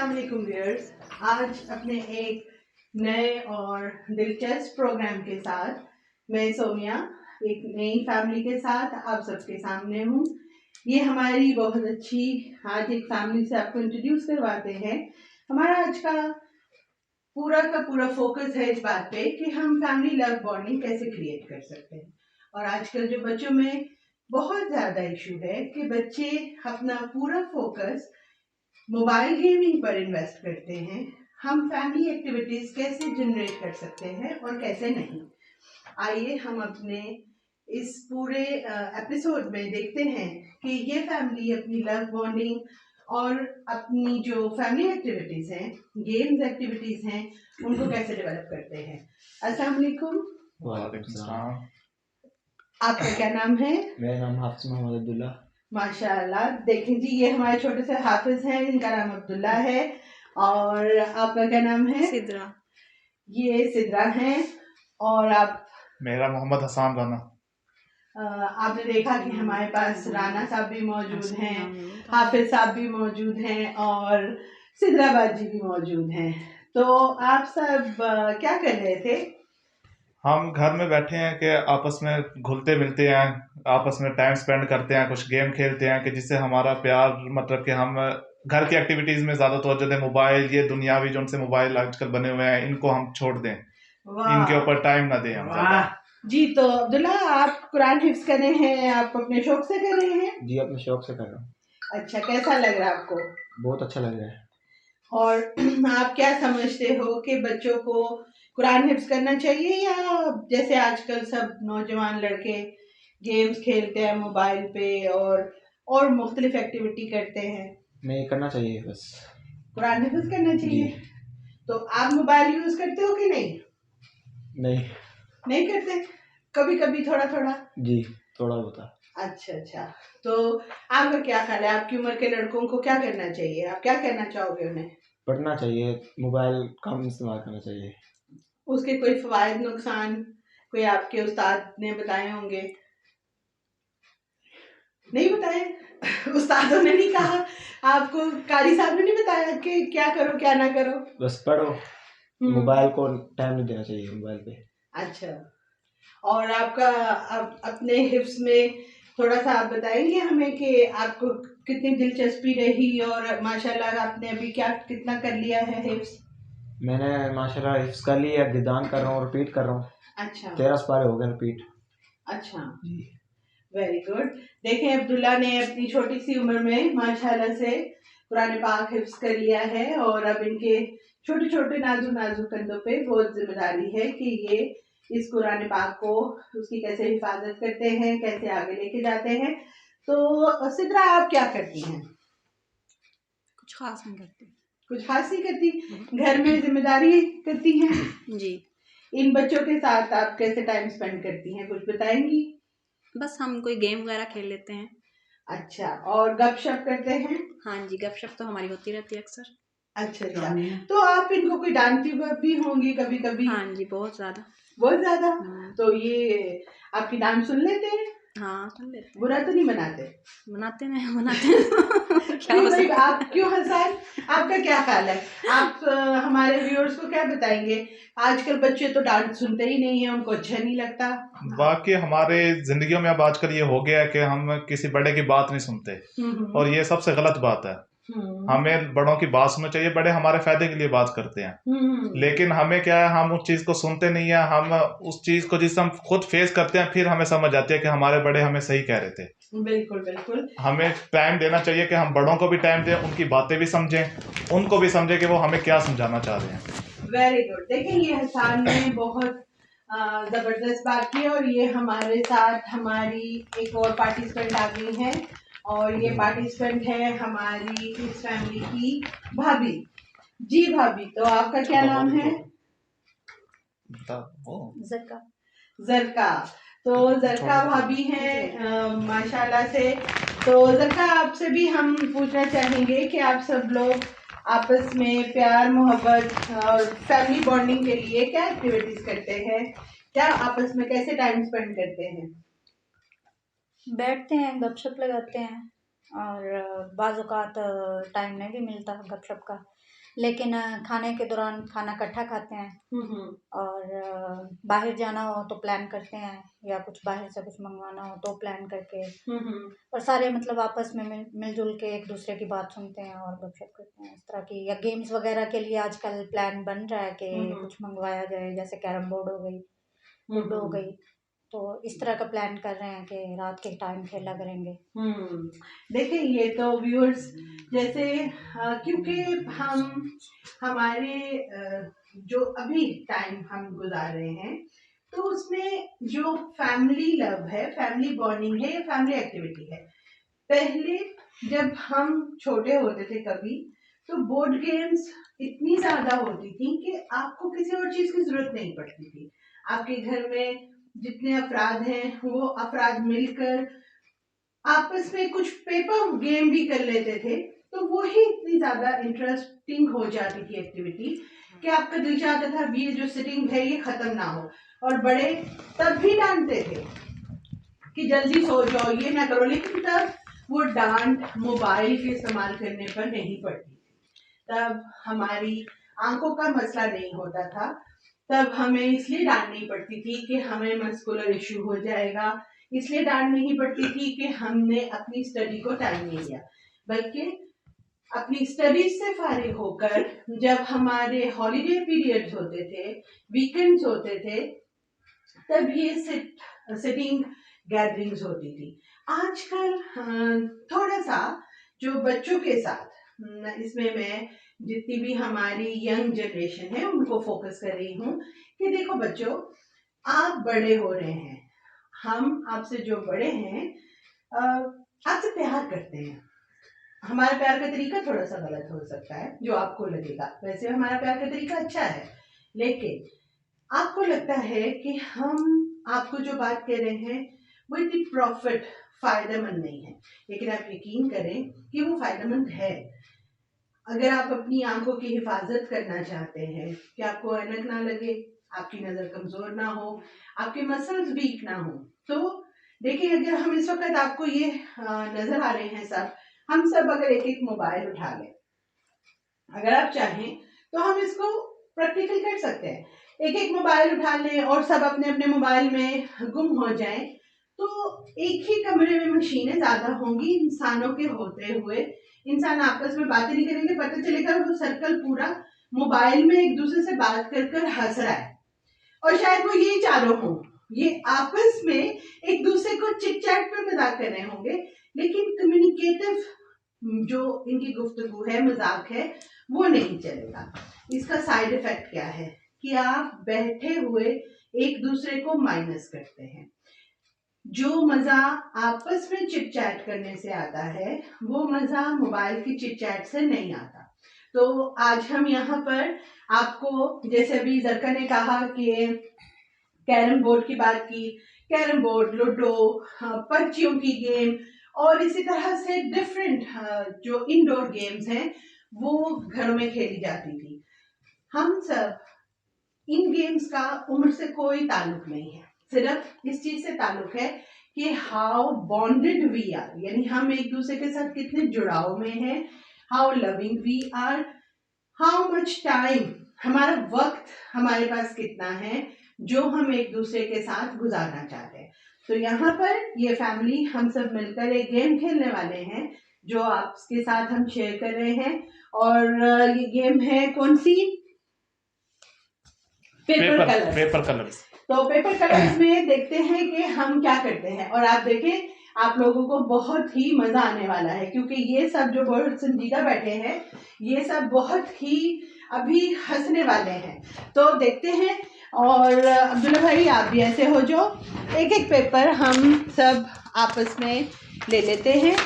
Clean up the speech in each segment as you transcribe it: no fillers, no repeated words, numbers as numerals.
अस्सलाम वालेकुम व्यूअर्स। आज अपने एक नए और दिलचस्प प्रोग्राम के साथ मैं सोमिया एक नई फैमिली के साथ आप सबके सामने हूँ। ये हमारी बहुत अच्छी आज एक फैमिली से आपको इंट्रोड्यूस करवाते हैं। हमारा आज का पूरा फोकस है इस बात पे कि हम फैमिली लव बॉन्डिंग कैसे क्रिएट कर सकते हैं। और आजकल जो बच्चों में बहुत ज़्यादा इशू है कि बच्चे अपना पूरा फोकस मोबाइल गेमिंग पर इन्वेस्ट करते हैं। हम फैमिली एक्टिविटीज कैसे जनरेट कर सकते हैं और कैसे नहीं, आइए हम अपने इस पूरे एपिसोड में देखते हैं कि ये फैमिली अपनी लव बॉन्डिंग और अपनी जो फैमिली एक्टिविटीज हैं, गेम्स एक्टिविटीज हैं, उनको कैसे डेवलप करते हैं। अस्सलाम वालेकुम। वालेकुम सलाम। आपका क्या नाम है? मेरा नाम हाफिज मोहम्मद अब्दुल्ला। माशाल्लाह, देखें जी, ये हमारे छोटे से हाफिज हैं, इनका नाम अब्दुल्ला है। और आपका क्या नाम है? सिद्रा। ये सिद्रा हैं। और आप? मेरा मोहम्मद हसन राना। आपने देखा कि हमारे पास राना साहब भी मौजूद हैं, हाफिज साहब भी मौजूद हैं और सिद्रा बाजी भी मौजूद हैं। तो आप सब क्या कर रहे थे? हम घर में बैठे हैं कि आपस में घुलते मिलते हैं, आपस में टाइम स्पेंड करते हैं, कुछ गेम खेलते हैं कि जिससे हमारा प्यार, मतलब कि हम घर की एक्टिविटीज में ज्यादा तवज्जो दें। मोबाइल, ये दुनियावी जो उनसे मोबाइल आजकल बने हुए हैं, इनको हम छोड़ दें, इनके ऊपर टाइम ना दें हम ज्यादा। जी, तो अब्दुल्ला, आप कुरान हिफ्ज कर रहे हैं, आप अपने शौक से कर रहे हैं? जी, अपने शौक से कर रहा हूँ। अच्छा, कैसा लग रहा है आपको? बहुत अच्छा लग रहा है। और आप क्या समझते हो कि बच्चों को कुरान हिफ्ज करना चाहिए, या जैसे आजकल सब नौजवान लड़के गेम्स खेलते हैं मोबाइल पे और मुख्तलिफ एक्टिविटी करते हैं? नहीं, करना चाहिए बस। कुरान हिफ्ज करना चाहिए। तो आप मोबाइल यूज करते हो कि नहीं? नहीं करते? कभी कभी थोड़ा थोड़ा? जी, थोड़ा होता। अच्छा, तो आपका क्या ख्याल है, आपकी उम्र के लड़कों को क्या करना चाहिए? आप क्या कहना चाहोगे उन्हें? पढ़ना चाहिए, मोबाइल कम इस्तेमाल करना चाहिए। उसके कोई फवायद नुकसान कोई आपके उस्ताद ने बताए होंगे? नहीं बताए? उस्तादों ने नहीं कहा आपको? कारी साहब ने नहीं बताया कि क्या करो क्या ना करो? बस पढ़ो, मोबाइल को टाइम नहीं देना चाहिए मोबाइल पे। अच्छा, और आपका अपने हिफ्स में थोड़ा सा आप बताएंगे हमें कि आपको कितनी दिलचस्पी रही और माशाल्लाह आपने अभी कितना कर लिया है हिफ्स? मैंने माशाल्लाह हिफ्स कर लिया, गिरदान कर रहा हूँ, रिपीट कर रहा हूँ। अच्छा, 13 पारे हो गए रिपीट। अच्छा जी, वेरी गुड। देखें, अब्दुल्ला ने अपनी छोटी सी उम्र में माशाल्लाह से कुरान पाक हिफ्ज कर लिया है और अब इनके छोटे छोटे नाजुक नाजुक कंधों पे बहुत जिम्मेदारी है कि ये इस कुरान पाक को उसकी कैसे हिफाजत करते हैं, कैसे आगे लेके जाते हैं। तो सिद्रा, आप क्या करती हैं? कुछ खास नहीं करती। कुछ खास नहीं करती? घर में जिम्मेदारी करती हैं जी। इन बच्चों के साथ आप कैसे टाइम स्पेंड करती हैं, कुछ बताएंगी? बस हम कोई गेम वगैरह खेल लेते हैं। अच्छा, और गपशप करते हैं? हाँ जी, गपशप तो हमारी होती रहती है अक्सर। अच्छा, तो आप इनको कोई डांटती भी होंगी कभी कभी? हाँ जी, बहुत ज्यादा। बहुत ज्यादा? तो ये आपकी डांट सुन लेते हैं? हाँ, सुन लेते हैं। बुरा तो नहीं बनाते? बनाते हैं क्या हो भाई, सकता आप क्यों हसन? आपका क्या ख्याल है? आप हमारे व्यूअर्स को क्या बताएंगे? आजकल बच्चे तो डांट सुनते ही नहीं है, उनको अच्छा नहीं लगता। बाकी हमारे जिंदगियों में अब आजकल ये हो गया है कि हम किसी बड़े की बात नहीं सुनते, और ये सबसे गलत बात है। हमें बड़ों की बात सुननी चाहिए, बड़े हमारे फायदे के लिए बात करते हैं, लेकिन हमें क्या है, हम उस चीज को सुनते नहीं है। हम उस चीज को जिस हम खुद फेस करते हैं, फिर हमें समझ आती है कि हमारे बड़े हमें सही कह रहे थे। बिल्कुल बिल्कुल। हमें टाइम देना चाहिए कि हम बड़ों को भी टाइम दें, उनकी बातें भी समझें, उनको भी समझें कि वो हमें क्या समझाना चाह रहे हैं। Very good. देखिए, ये हसन ने बहुत जबरदस्त बात की और ये हमारे साथ हमारी एक और पार्टिसिपेंट आ गई है और ये पार्टिसिपेंट है हमारी इस फैमिली की भाभी। जी भाभी, तो आपका क्या नाम है? जरका। जरका। तो जरका भाभी हैं माशाल्लाह से। तो जरका, आपसे भी हम पूछना चाहेंगे कि आप सब लोग आपस में प्यार मोहब्बत और फैमिली बॉन्डिंग के लिए क्या एक्टिविटीज करते हैं, क्या आपस में कैसे टाइम स्पेंड करते हैं? बैठते हैं, गपशप लगाते हैं और बाज़ औक़ात टाइम नहीं भी मिलता गपशप का, लेकिन खाने के दौरान खाना इकट्ठा खाते हैं। और बाहर जाना हो तो प्लान करते हैं, या कुछ बाहर से कुछ मंगवाना हो तो प्लान करके, और सारे मतलब आपस में मिलजुल के एक दूसरे की बात सुनते हैं और गपशप करते हैं इस तरह की। या गेम्स वगैरह के लिए आजकल प्लान बन रहा है कि कुछ मंगवाया जाए, जैसे कैरम बोर्ड हो गई, लूडो हो गई, तो इस तरह का प्लान कर रहे हैं कि रात के टाइम खेला करेंगे। देखिए ये तो व्यूअर्स जैसे क्योंकि हमारे जो अभी टाइम हम गुजार रहे हैं, तो उसमें जो फैमिली लव है, फैमिली बॉन्डिंग है, फैमिली एक्टिविटी है। पहले जब हम छोटे होते थे कभी, तो बोर्ड गेम्स इतनी ज्यादा होती थी कि आपको किसी और चीज की जरूरत नहीं पड़ती थी। आपके घर में जितने अफराद हैं वो अफराद मिलकर आपस में कुछ पेपर गेम भी कर लेते थे, तो वो ही इतनी ज्यादा इंटरेस्टिंग हो जाती थी एक्टिविटी कि आपका दिल चाहता था ये जो सिटिंग है ये खत्म ना हो। और बड़े तब भी डांटते थे कि जल्दी सो जाओ, ये ना करो, लेकिन तब वो डांट मोबाइल के इस्तेमाल करने पर नहीं पड़ती। तब हमारी आंखों का मसला नहीं होता था, तब हमें इसलिए डांट नहीं पड़ती थी कि हमें मस्कुलर इश्यू हो जाएगा, इसलिए डांट नहीं पड़ती थी कि हमने अपनी स्टडी को टाइम नहीं दिया, बल्कि अपनी स्टडीज से फारिग होकर जब हमारे हॉलीडे पीरियड्स होते थे, वीकेंड्स होते थे, तब ये सिटिंग गैदरिंग्स होती थी। आजकल थोड़ा सा जो बच्चों के साथ, इसमें मैं जितनी भी हमारी यंग जनरेशन है उनको फोकस कर रही हूँ कि देखो बच्चों, आप बड़े हो रहे हैं, हम आपसे जो बड़े हैं आपसे प्यार करते हैं। हमारा प्यार का तरीका थोड़ा सा गलत हो सकता है जो आपको लगेगा, वैसे हमारा प्यार का तरीका अच्छा है, लेकिन आपको लगता है कि हम आपको जो बात कह रहे हैं वो इतनी प्रॉफिट फायदेमंद नहीं है, लेकिन आप यकीन करें कि वो फायदेमंद है। अगर आप अपनी आंखों की हिफाजत करना चाहते हैं कि आपको ऐनक ना लगे, आपकी नजर कमजोर ना हो, आपके मसल्स वीक ना हो, तो देखिए अगर हम इस वक्त आपको ये नजर आ रहे हैं हम सब अगर एक एक मोबाइल उठा लें, अगर आप चाहें तो हम इसको प्रैक्टिकल कर सकते हैं। एक एक मोबाइल उठा लें और सब अपने अपने मोबाइल में गुम हो जाएं, तो एक ही कमरे में मशीनें ज्यादा होंगी इंसानों के होते हुए, इंसान आपस में बातें नहीं करेंगे, पता चलेगा वो सर्कल पूरा मोबाइल में एक दूसरे से बात कर कर हंस रहा है, और शायद वो ये चारों हों, ये आपस में एक दूसरे को चिट चैट पे मजाक कर रहे होंगे, लेकिन कम्युनिकेटिव जो इनकी गुफ्तगू है, मजाक है, वो नहीं चलेगा। इसका साइड इफेक्ट क्या है कि आप बैठे हुए एक दूसरे को माइनस करते हैं। जो मजा आपस में चिट चैट करने से आता है वो मजा मोबाइल की चिट चैट से नहीं आता। तो आज हम यहाँ पर आपको, जैसे अभी जरका ने कहा कि कैरम बोर्ड की बात की, कैरम बोर्ड, लूडो, पर्चियों की गेम, और इसी तरह से डिफरेंट जो इंडोर गेम्स हैं वो घरों में खेली जाती थी। हम सब इन गेम्स का उम्र से कोई ताल्लुक नहीं है, सिर्फ इस चीज से ताल्लुक है कि हाउ बॉन्डेड वी आर, यानी हम एक दूसरे के साथ कितने जुड़ाव में हैं, how loving we are, how much time, हमारा वक्त हमारे पास कितना है जो हम एक दूसरे के साथ गुजारना चाहते हैं। तो यहाँ पर ये फैमिली हम सब मिलकर एक गेम खेलने वाले हैं जो आपके साथ हम शेयर कर रहे हैं, और ये गेम है कौन सी? Paper colours. तो पेपर कलर्स में देखते हैं कि हम क्या करते हैं, और आप देखें आप लोगों को बहुत ही मजा आने वाला है, क्योंकि ये सब जो बहुत संजीदा बैठे हैं ये सब बहुत ही अभी हंसने वाले हैं। तो देखते हैं, और अब्दुल्ला भाई आप भी ऐसे हो जो एक एक पेपर हम सब आपस में ले लेते हैं।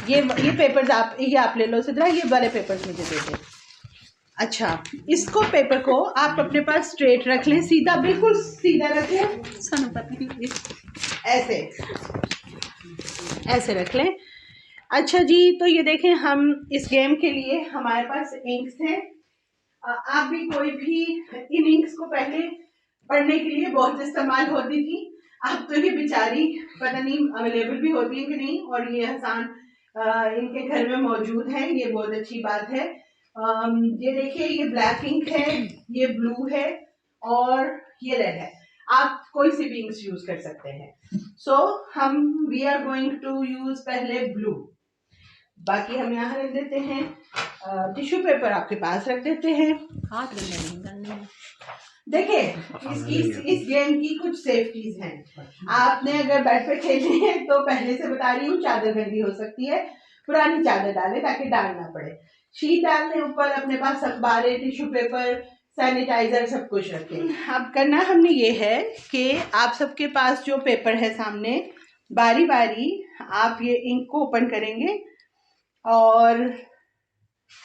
ये पेपर्स आप ले लो सिद्रा, ये वाले पेपर्स मुझे दे दे। अच्छा, इसको पेपर को आप अपने पास स्ट्रेट रख लें, सीधा, बिल्कुल सीधा रख लें, ऐसे रख लें। अच्छा जी, तो ये देखें हम इस गेम के लिए हमारे पास इंक्स हैं। आप भी कोई भी इन इंक्स को पहले पढ़ने के लिए बहुत इस्तेमाल होती थी, अब तो ये बेचारी पता नहीं अवेलेबल भी होती है कि नहीं, और ये आसान इनके घर में मौजूद है, ये बहुत अच्छी बात है। ये देखिए, ये ब्लैक इंक है, ये ब्लू है और ये रेड है। आप कोई सी भी इंक्स यूज कर सकते हैं। So we are going to use पहले ब्लू। बाकी हम यहाँ रख देते हैं, टिश्यू पेपर आपके पास रख देते हैं। हाथ गंदे नहीं। देखिए, इस गेम की कुछ सेफ्टीज हैं। आपने अगर बेड पे खेलने हैं तो पहले से बता रही हूँ, चादर गंदी हो सकती है, पुरानी चादर डालें ताकि डालना पड़े। शीट डालने ऊपर अपने पास अखबारें, टिश्यू पेपर, सैनिटाइजर सब कुछ रखें। अब करना हमने ये है कि आप सबके पास जो पेपर है सामने, बारी बारी आप ये इंक को ओपन करेंगे और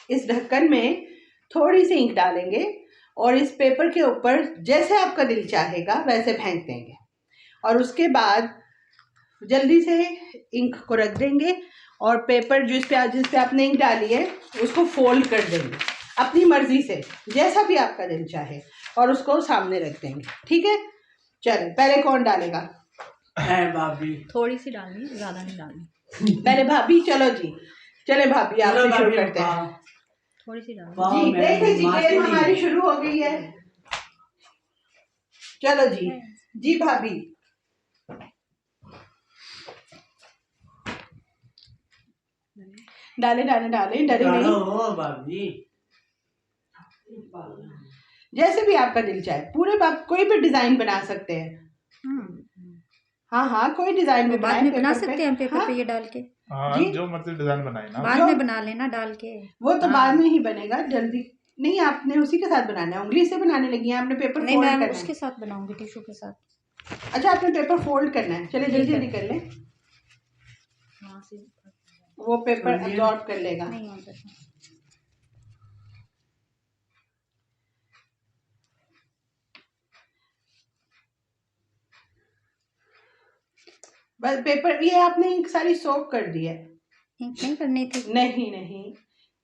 इस ढक्कन में थोड़ी सी इंक डालेंगे और इस पेपर के ऊपर जैसे आपका दिल चाहेगा वैसे फेंक देंगे और उसके बाद जल्दी से इंक को रख देंगे और पेपर जिस पे आपने इंक डाली है उसको फोल्ड कर देंगे अपनी मर्जी से, जैसा भी आपका दिल चाहे, और उसको सामने रख देंगे। ठीक है, चले पहले कौन डालेगा? भाभी थोड़ी सी डालनी, ज्यादा नहीं डालनी। पहले भाभी, चलो जी, चले भाभी आपसे शुरू करते हैं। थोड़ी सी डालनी जी। देखिए जी, गेम हमारी शुरू हो गई है। चलो जी, जी भाभी। डाले डाले डाले, डरे नहीं भाभी। जैसे भी आपका दिल चाहे, पूरे आप कोई भी डिजाइन बना सकते हैं। हाँ हाँ, कोई डिजाइन भी बाद में बना सकते हैं पेपर हाँ? पे ये डाल के। हाँ, जी? जो मर्जी डिजाइन बनाए ना, बाद में बना लेना डाल के। वो तो बाद में ही बनेगा, जल्दी नहीं। आपने उसी के साथ बनाना है, उंगली से बनाने लगी हैं आपने, पेपर नहीं, फोल्ड मैं करना उसके है। साथ बनाऊंगी, टिश्यू के साथ। अच्छा, आपने पेपर फोल्ड करना है, चलिए जल्दी जल्दी कर लें, वो पेपर एब्जॉर्ब कर लेगा। नहीं हो सकता। बस पेपर, ये आपने इंक सारी सोक कर दी है। इंक नहीं करनी थी। नहीं नहीं,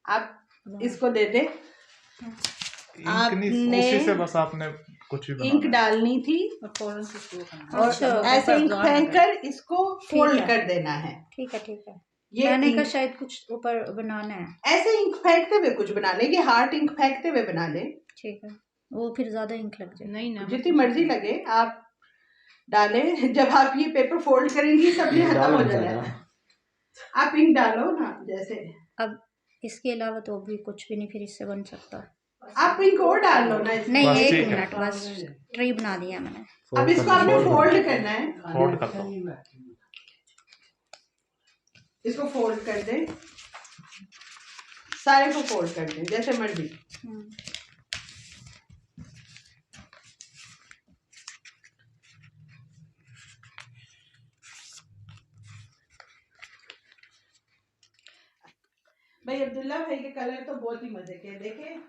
आप इसको दे दे। इंक नहीं, उसी से बस आपने कुछ भी इंक बनाना है। डालनी थी और अच्छा, ऐसे इंक फेंक कर इसको फोल्ड है। कर देना है। ठीक है ठीक है। ये मैंने का इंक शायद कुछ ऊपर बनाना है। ऐसे इंक फेंकते हुए कुछ बना ले, ये हार्ट इंक फेंकते हुए बना ले। ठीक है, वो फिर ज्यादा इंक लग जाए। नहीं ना, जितनी मर्जी लगे आप डाले। जब आप ये पेपर फोल्ड करेंगी सब ये खत्म हो जाएगा। आप इंक डालो ना, जैसे अब इसके अलावा तो भी कुछ भी नहीं फिर इससे बन सकता। आप इंक और डाल लो ना इसमें। नहीं, बस एक ठीक है। मिनट, बस ट्री बना दिया मैंने। अब इसको आपने फोल्ड करना है, फोल्ड कर दो। इसको फोल्ड कर दे, सारे को फोल्ड कर दे जैसे मर्जी। भाई अब्दुल्ला भाई के कलर तो बहुत ही मजे के। देखें,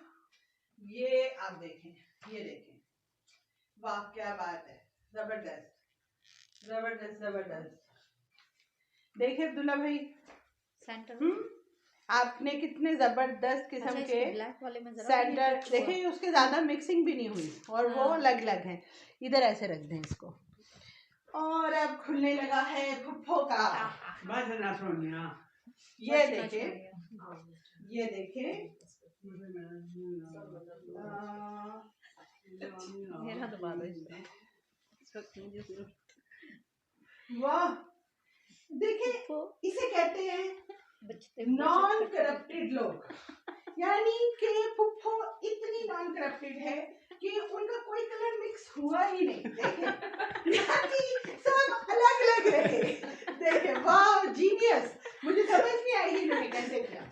ये आप देखें, ये देखें, वाह क्या बात है, जबरदस्त जबरदस्त जबरदस्त। देखिए अब्दुल्ला भाई, सेंटर आपने कितने जबरदस्त किस्म अच्छा, के ब्लैक वाले में जरा सेंटर देखिए, उसके ज्यादा मिक्सिंग भी नहीं हुई और वो अलग अलग है। इधर ऐसे रख दें इसको, और अब खुलने लगा है फुफ्फो का। बस ना सोनिया। ये देखे, ये देखे, मेरा तो बात है। वाह, देखिए इसे कहते हैं नॉन करप्टेड लोग, यानी कि फुफ्फो इतनी नॉन करप्टेड है कि उनका कोई कलर मिक्स हुआ ही नहीं। देखे, यानी सब अलग अलग रहे। देखे, वाह जीनियस। मुझे समझ नहीं आई इन्होंने कैसे किया।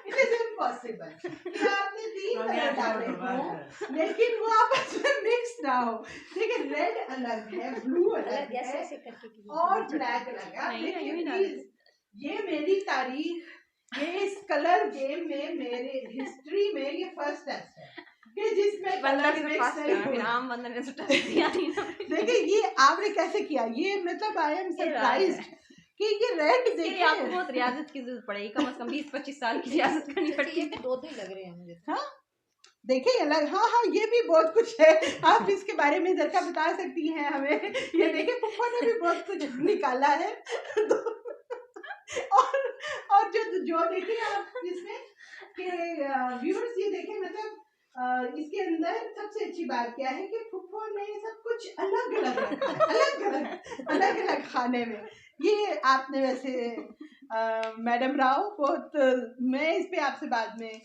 इट इज इम्पॉसिबल कि आपने 3 कलर डाले हो लेकिन वो आपस में मिक्स ना हो। देखिए, रेड अलग है, ब्लू अलग है और ब्लैक अलग है। देखिए प्लीज, ये मेरी तारीख, ये इस कलर गेम में मेरे हिस्ट्री में ये फर्स्ट टेस्ट है कि जिसमें कलर मिक्स नहीं हुए। देखिए, ये आपने कैसे किया, ये मतलब आई एम सरप्राइज्ड कि ये रेड देखिए। आपको बहुत रियाजत की जरूरत पड़ेगी, कम से कम 20-25 साल की रियाजत करनी पड़ती है। 2 दिन लग रहे हैं मुझे। हाँ देखिए, अलग, हाँ हाँ, ये भी बहुत कुछ है। आप इसके बारे में जरा बता सकती हैं हमें? ये देखिए, पुप्पा ने भी बहुत कुछ निकाला है। और जो जो देखें आप इसमें कि व्यूअर्स ये देखें, मतलब इसके अंदर सबसे अच्छी बात क्या है कि फुफ्फो ने सब कुछ अलग अलग रखा है, अलग अलग खाने में। ये आपने वैसे मैडम राव बहुत, मैं इस पे आपसे बाद में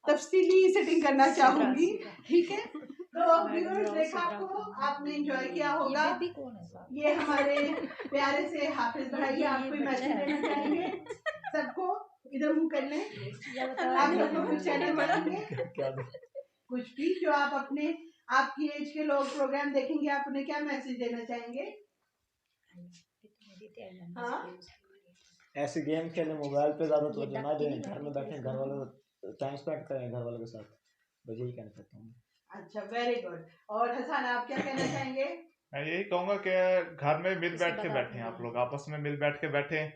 तफसीली सेटिंग करना चाहूंगी, ठीक है। तो व्यूअर्स देखा आपको, आपने एंजॉय किया होगा। ये हमारे प्यारे से हाफिज भाई, आप कोई मैसेज देना चाहेंगे सबको? इधर मुंह कर लें, आप सबको कुछ कहना चाहेंगे? कुछ भी जो आप अपने आपकी एज के लोग प्रोग्राम देखेंगे, आप उन्हें क्या मैसेज देना चाहेंगे? हाँ, ऐसे गेम खेलें, मोबाइल पे ज़्यादा तवज्जो ना दें, घर में बैठे घर वालों टाइम स्पेंड करें घर वालों के साथ, बस यही कहना चाहता हूँ। अच्छा, वेरी गुड। और हसन, आप क्या कहना चाहेंगे? मैं यही कहूंगा कि घर में मिल बैठ के बैठें, आप लोग आपस में मिल बैठ के बैठें,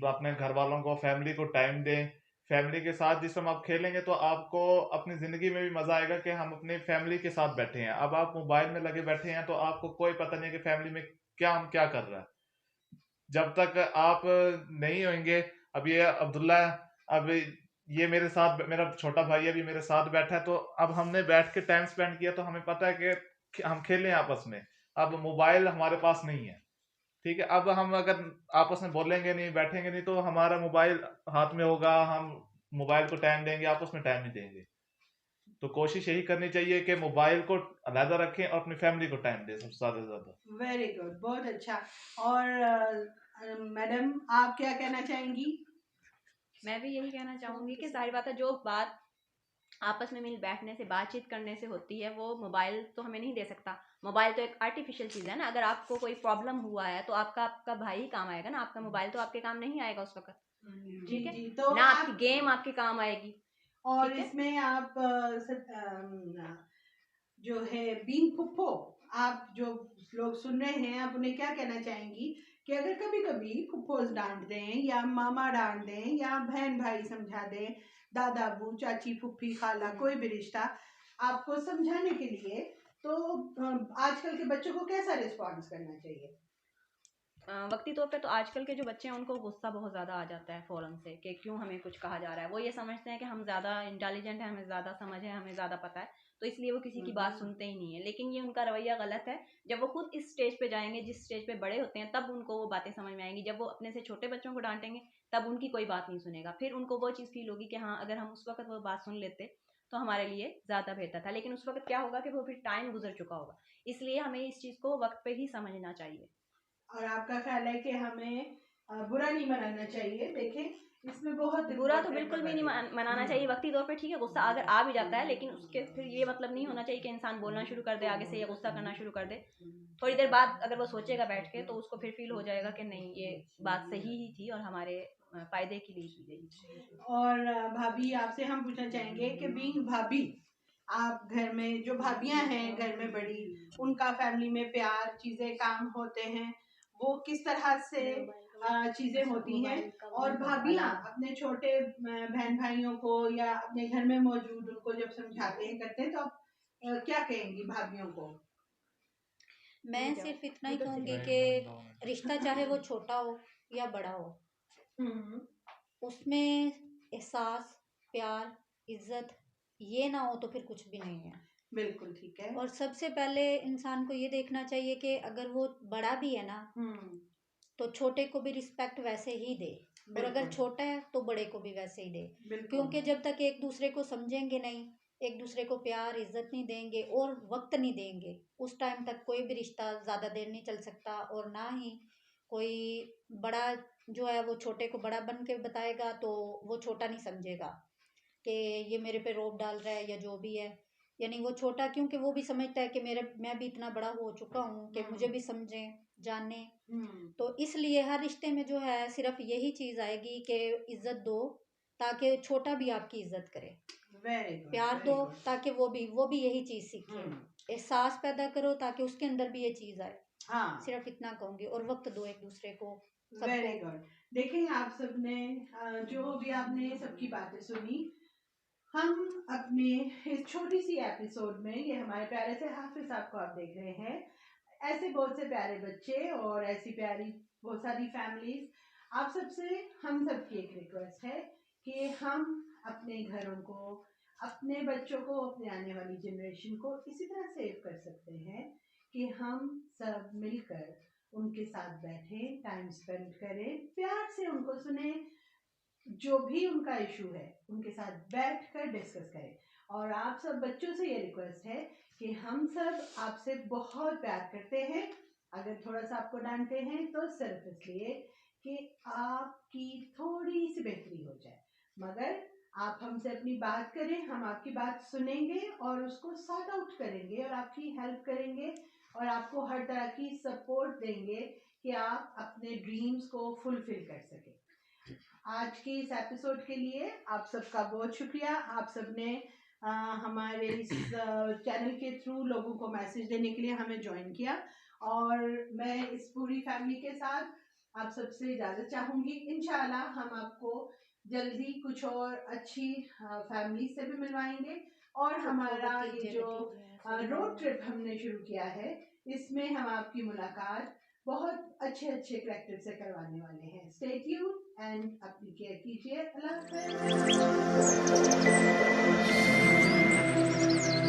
अपने घर वालों को, फैमिली को टाइम दें। फैमिली के साथ जिस समय आप खेलेंगे तो आपको अपनी जिंदगी में भी मजा आएगा कि हम अपनी फैमिली के साथ बैठे हैं। अब आप मोबाइल में लगे बैठे हैं तो आपको कोई पता नहीं कि फैमिली में हम क्या कर रहा है। जब तक आप नहीं होंगे, अब ये अब्दुल्ला, अब ये मेरे साथ, मेरा छोटा भाई अभी मेरे साथ बैठा है, तो अब हमने बैठ के टाइम स्पेंड किया तो हमें पता है कि हम खेलें आपस में। अब मोबाइल हमारे पास नहीं है, ठीक है। अब हम अगर आपस में बोलेंगे नहीं, बैठेंगे नहीं, तो हमारा मोबाइल हाथ में होगा, हम मोबाइल को टाइम देंगे, आपस में टाइम नहीं देंगे। तो कोशिश यही करनी चाहिए कि मोबाइल को अलग रखें और अपनी फैमिली को टाइम दें सबसे ज्यादा से ज्यादा। वेरी गुड, बहुत अच्छा। और मैडम, आप क्या कहना चाहेंगी? मैं भी यही कहना चाहूंगी कि सारी बातें जो बात आपस में मिल बैठने से, बातचीत करने से होती है, वो मोबाइल तो हमें नहीं दे सकता। मोबाइल तो एक आर्टिफिशियल चीज़ है ना। अगर आपको कोई प्रॉब्लम हुआ है तो आपका भाई ही काम आएगा ना, आपका मोबाइल तो आपके काम नहीं आएगा उस वक्त, ठीक है। जी, तो ना आपकी गेम आपके काम आएगी। और इसमें आप जो है बीइंग फुफ्फो, आप जो लोग सुन रहे हैं, आप उन्हें क्या कहना चाहेंगी कि अगर कभी कभी फुफ्फोज डांट दें या मामा डांट दें या बहन भाई समझा दें, दादा अबू चाची फुफ्फी खाला कोई भी रिश्ता आपको समझाने के लिए, तो आजकल के बच्चों को कैसा रिस्पॉन्स करना चाहिए? वक्ती तौर पे तो आजकल के जो बच्चे हैं उनको गुस्सा बहुत ज़्यादा आ जाता है फ़ौरन से कि क्यों हमें कुछ कहा जा रहा है। वो ये समझते हैं कि हम ज़्यादा इंटेलिजेंट हैं, हमें ज़्यादा समझ है, हमें ज़्यादा पता है, तो इसलिए वो किसी की बात सुनते ही नहीं है। लेकिन ये उनका रवैया गलत है। जब वो खुद इस स्टेज पे जाएंगे, जिस स्टेज पे बड़े होते हैं, तब उनको वो बातें समझ में आएंगी। जब वो अपने से छोटे बच्चों को डांटेंगे तब उनकी कोई बात नहीं सुनेगा। फिर उनको वो चीज़ फील होगी कि हाँ, अगर हम उस वक्त वो बात सुन लेते तो हमारे लिए ज़्यादा बेहतर था। लेकिन उस वक्त क्या होगा कि वो फिर टाइम गुजर चुका होगा। इसलिए हमें इस चीज़ को वक्त पे ही समझना चाहिए। और आपका ख्याल है कि हमें बुरा नहीं मनाना चाहिए? देखें, इसमें बहुत बुरा तो बिल्कुल भी नहीं मनाना चाहिए वक्ती तौर पे, ठीक है। गुस्सा अगर आ भी जाता है, लेकिन उसके फिर ये मतलब नहीं होना चाहिए कि इंसान बोलना शुरू कर दे आगे से या गुस्सा करना शुरू कर दे। थोड़ी देर बाद अगर वो सोचेगा बैठ के, तो उसको फिर फील हो जाएगा कि नहीं, ये बात सही ही थी और हमारे फायदे के लिए की गई। और भाभी, आपसे हम पूछना चाहेंगे कि बीइंग भाभी, आप घर में जो भाभियां हैं घर में बड़ी, उनका फैमिली में प्यार, चीजें काम होते हैं, वो किस तरह से चीजें होती हैं, और भाभियां अपने छोटे बहन भाइयों को या अपने घर में मौजूद उनको जब समझाते हैं करते हैं, तो आप क्या कहेंगी भाभियों को? मैं सिर्फ इतना ही कहूँगी कि रिश्ता चाहे वो छोटा हो या बड़ा हो, उसमें एहसास, प्यार, इज्जत ये ना हो तो फिर कुछ भी नहीं है। बिल्कुल ठीक है। और सबसे पहले इंसान को ये देखना चाहिए कि अगर वो बड़ा भी है ना, तो छोटे को भी रिस्पेक्ट वैसे ही दे, और अगर छोटा है तो बड़े को भी वैसे ही दे। क्योंकि जब तक एक दूसरे को समझेंगे नहीं, एक दूसरे को प्यार इज्जत नहीं देंगे और वक्त नहीं देंगे, उस टाइम तक कोई भी रिश्ता ज़्यादा देर नहीं चल सकता। और ना ही कोई बड़ा जो है वो छोटे को बड़ा बन के बताएगा तो वो छोटा नहीं समझेगा कि ये मेरे पे रोब डाल रहा है या जो भी है। यानी वो छोटा, क्योंकि वो भी समझता है कि मैं भी इतना बड़ा हो चुका हूँ कि मुझे भी समझें, जाने। तो इसलिए हर रिश्ते में जो है सिर्फ यही चीज़ आएगी कि इज्जत दो ताकि छोटा भी आपकी इज्जत करे, प्यार दो ताकि वो भी यही चीज़ सीखे, एहसास पैदा करो ताकि उसके अंदर भी ये चीज़ आए। हाँ, सिर्फ इतना कहूँगी, और वक्त दो एक दूसरे को। Very good. देखें, आप सबने जो भी आपने सबकी बातें सुनी, हम अपने इस छोटी सी एपिसोड में, ये हमारे प्यारे से हाफिज साहब को आप देख रहे हैं, ऐसे बहुत से प्यारे बच्चे और ऐसी प्यारी बहुत सारी फैमिलीज, आप सबसे हम सबकी एक रिक्वेस्ट है कि हम अपने घरों को, अपने बच्चों को, अपने आने वाली जनरेशन को इसी तरह सेव कर सकते हैं कि हम सब मिलकर उनके साथ बैठें, टाइम स्पेंड करें, प्यार से उनको सुने, जो भी उनका इशू है उनके साथ बैठकर डिस्कस करें। और आप सब बच्चों से ये रिक्वेस्ट है कि हम सब आपसे बहुत प्यार करते हैं। अगर थोड़ा सा आपको डांटते हैं तो सिर्फ इसलिए कि आपकी थोड़ी सी बेहतरी हो जाए, मगर आप हमसे अपनी बात करें, हम आपकी बात सुनेंगे और उसको सॉर्ट आउट करेंगे और आपकी हेल्प करेंगे और आपको हर तरह की सपोर्ट देंगे कि आप अपने ड्रीम्स को फुलफिल कर सकें। आज की इस एपिसोड के लिए आप सबका बहुत शुक्रिया। आप सबने हमारे इस चैनल के थ्रू लोगों को मैसेज देने के लिए हमें ज्वाइन किया, और मैं इस पूरी फैमिली के साथ आप सबसे इजाज़त चाहूँगी। इंशाल्लाह हम आपको जल्दी कुछ और अच्छी फैमिली से भी मिलवाएंगे, और हमारा ये जो रोड ट्रिप हमने शुरू किया है इसमें हम आपकी मुलाकात बहुत अच्छे अच्छे करैक्टर से करवाने वाले हैं। स्टे ट्यून्ड एंड अपनी केयर कीजिए। अल्लाह हाफ़िज़।